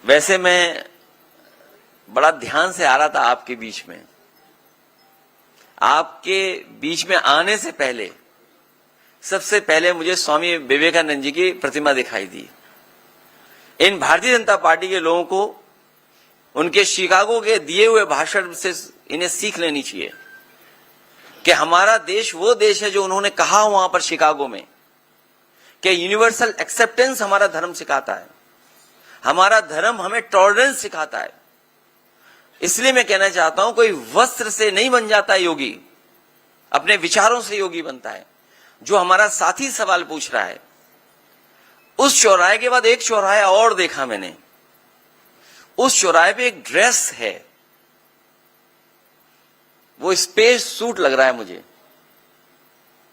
वैसे मैं बड़ा ध्यान से आ रहा था आपके बीच में। आपके बीच में आने से पहले सबसे पहले मुझे स्वामी विवेकानंद जी की प्रतिमा दिखाई दी। इन भारतीय जनता पार्टी के लोगों को उनके शिकागो के दिए हुए भाषण से इन्हें सीख लेनी चाहिए कि हमारा देश वो देश है जो उन्होंने कहा वहां पर शिकागो में कि यूनिवर्सल एक्सेप्टेंस हमारा धर्म सिखाता है, हमारा धर्म हमें टॉलरेंस सिखाता है। इसलिए मैं कहना चाहता हूं, कोई वस्त्र से नहीं बन जाता योगी, अपने विचारों से योगी बनता है। जो हमारा साथी सवाल पूछ रहा है, उस चौराहे के बाद एक चौराहा और देखा मैंने। उस चौराहे पे एक ड्रेस है, वो स्पेस सूट लग रहा है मुझे।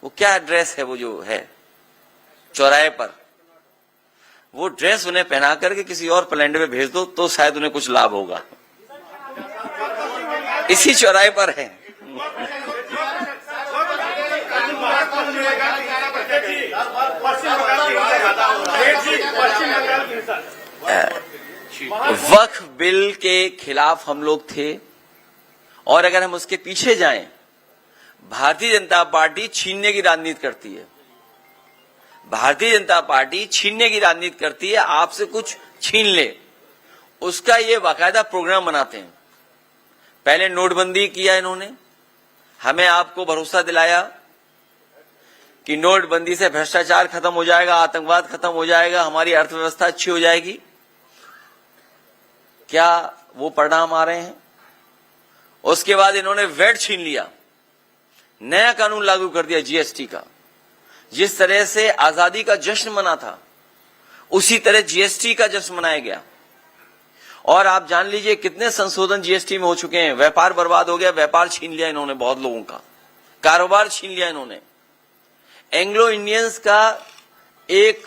वो क्या ड्रेस है वो जो है चौराहे पर? वो ड्रेस उन्हें पहना करके किसी और प्लेनेट में भेज दो तो शायद उन्हें कुछ लाभ होगा। इसी चौराहे पर है। वक्फ बिल के खिलाफ हम लोग थे, और अगर हम उसके पीछे जाएं, भारतीय जनता पार्टी छीनने की राजनीति करती है। भारतीय जनता पार्टी छीनने की राजनीति करती है, आपसे कुछ छीन ले, उसका ये बाकायदा प्रोग्राम बनाते हैं। पहले नोटबंदी किया इन्होंने, हमें आपको भरोसा दिलाया कि नोटबंदी से भ्रष्टाचार खत्म हो जाएगा, आतंकवाद खत्म हो जाएगा, हमारी अर्थव्यवस्था अच्छी हो जाएगी। क्या वो परिणाम आ रहे हैं? उसके बाद इन्होंने वैट छीन लिया, नया कानून लागू कर दिया जीएसटी का। जिस तरह से आजादी का जश्न मना था, उसी तरह जीएसटी का जश्न मनाया गया। और आप जान लीजिए कितने संशोधन जीएसटी में हो चुके हैं। व्यापार बर्बाद हो गया, व्यापार छीन लिया इन्होंने बहुत लोगों का, कारोबार छीन लिया इन्होंने। एंग्लो इंडियंस का एक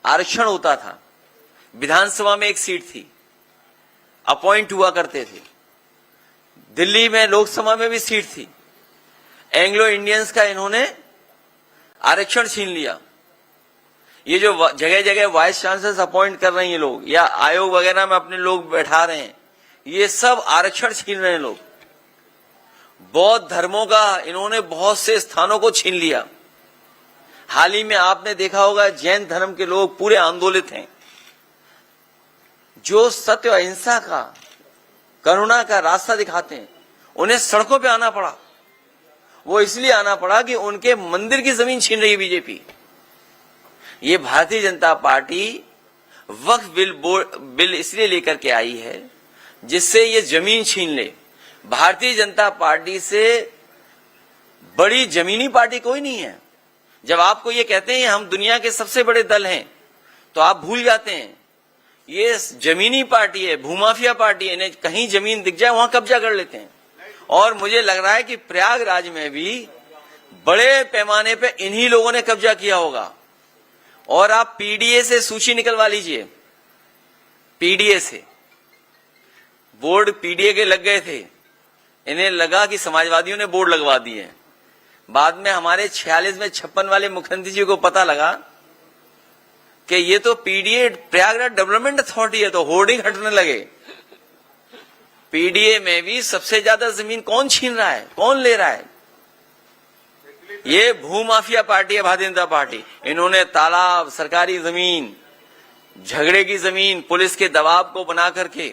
आरक्षण होता था, विधानसभा में एक सीट थी, अपॉइंट हुआ करते थे। दिल्ली में लोकसभा में भी सीट थी। एंग्लो इंडियंस का इन्होंने आरक्षण छीन लिया। ये जो जगह जगह वाइस चांसलर्स अपॉइंट कर रहे हैं ये लोग, या आयोग वगैरह में अपने लोग बैठा रहे हैं, ये सब आरक्षण छीन रहे हैं लोग। बौद्ध धर्मों का इन्होंने बहुत से स्थानों को छीन लिया। हाल ही में आपने देखा होगा जैन धर्म के लोग पूरे आंदोलित हैं। जो सत्य अहिंसा का, करुणा का रास्ता दिखाते हैं, उन्हें सड़कों पे आना पड़ा। वो इसलिए आना पड़ा कि उनके मंदिर की जमीन छीन रही है बीजेपी। ये भारतीय जनता पार्टी वक्फ बिल इसलिए लेकर के आई है जिससे ये जमीन छीन ले। भारतीय जनता पार्टी से बड़ी जमीनी पार्टी कोई नहीं है। जब आपको ये कहते हैं हम दुनिया के सबसे बड़े दल हैं, तो आप भूल जाते हैं ये जमीनी पार्टी है, भूमाफिया पार्टी है। इन्हें कहीं जमीन दिख जाए वहां कब्जा कर लेते हैं। और मुझे लग रहा है कि प्रयागराज में भी बड़े पैमाने पे इन्हीं लोगों ने कब्जा किया होगा। और आप पीडीए से सूची निकलवा लीजिए, पीडीए से बोर्ड पीडीए के लग गए थे। इन्हें लगा कि समाजवादियों ने बोर्ड लगवा दिए। बाद में हमारे 46 में 56 वाले मुख्यमंत्री जी को पता लगा कि ये तो पीडीए प्रयागराज डेवलपमेंट अथॉरिटी है, तो होर्डिंग हटने लगे। पीडीए में भी सबसे ज्यादा जमीन कौन छीन रहा है, कौन ले रहा है? ये भूमाफिया पार्टी है भारतीय जनता पार्टी। इन्होंने तालाब, सरकारी जमीन, झगड़े की जमीन, पुलिस के दबाव को बना करके,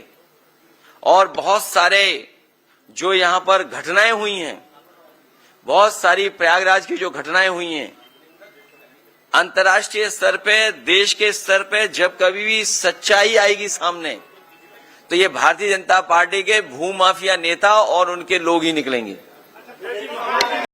और बहुत सारे जो यहां पर घटनाएं हुई हैं, बहुत सारी प्रयागराज की जो घटनाएं हुई हैं, अंतर्राष्ट्रीय स्तर पे, देश के स्तर पे जब कभी भी सच्चाई आएगी सामने, तो ये भारतीय जनता पार्टी के भूमाफिया नेता और उनके लोग ही निकलेंगे।